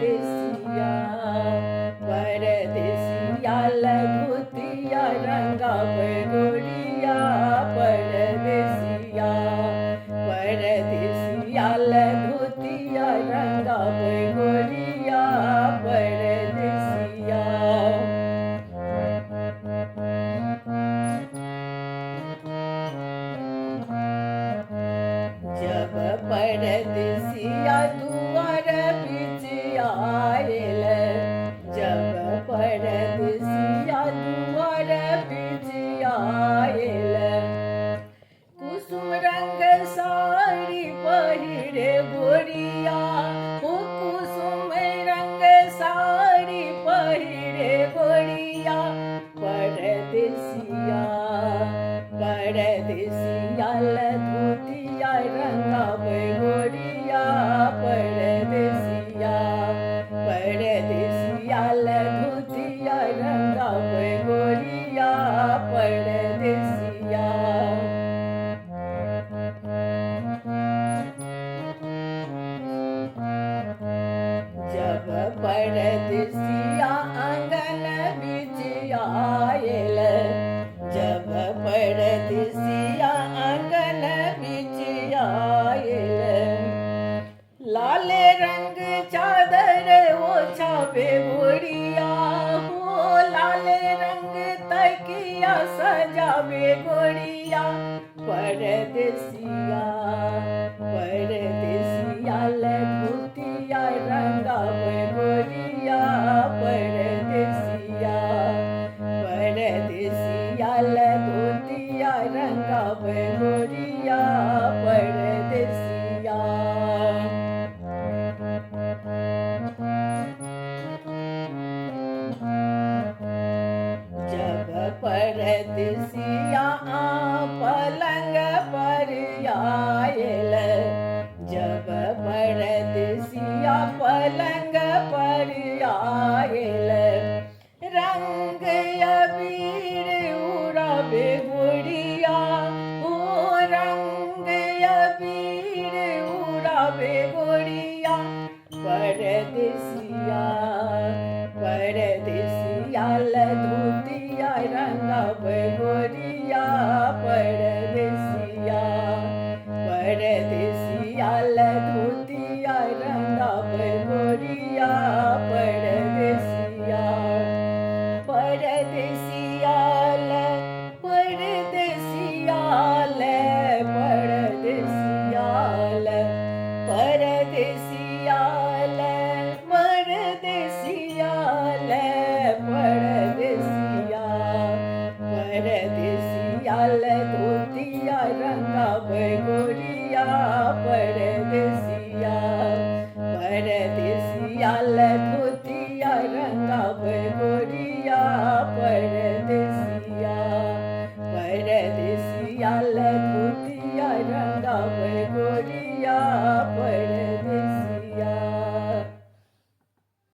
परदेसिया परदेसिया लघुतिया रंगा गोरिया परदेसिया परदेसिया लघुतिया रंगा गोरिया परदेसिया। जब परदेसिया दुआर बिच आयल जब परदेसिया दुआर बिच आयल कुसुम रंग साड़ी पहिरे गोरिया हो कुसुम रंग साड़ी पहिरे गोरिया परदेसिया परदेसिया लधुतिया रंगा गोरिया परदेसिया परदेसिया लधुतिया रंगा गोरिया परदेसिया। जब परदेसिया आंगन बिच आयल जब परदेसिया आंगन बिच आयल लाल रंग चादर ओछावे गोरिया हो लाल रंग तकिया सजावे गोरिया परदेसिया परदेसिया लघुतिया रंगा गोरिया परदेसिया परदेसिया लघुतिया रंगा गोरिया परदेसिया। जब परदेसिया पलंग पर आयल जब परदेसिया पलंग पर आयल रंग अबीर उड़ावे गोरिया ओ रंग अबीर उड़ावे गोरिया परदेसिया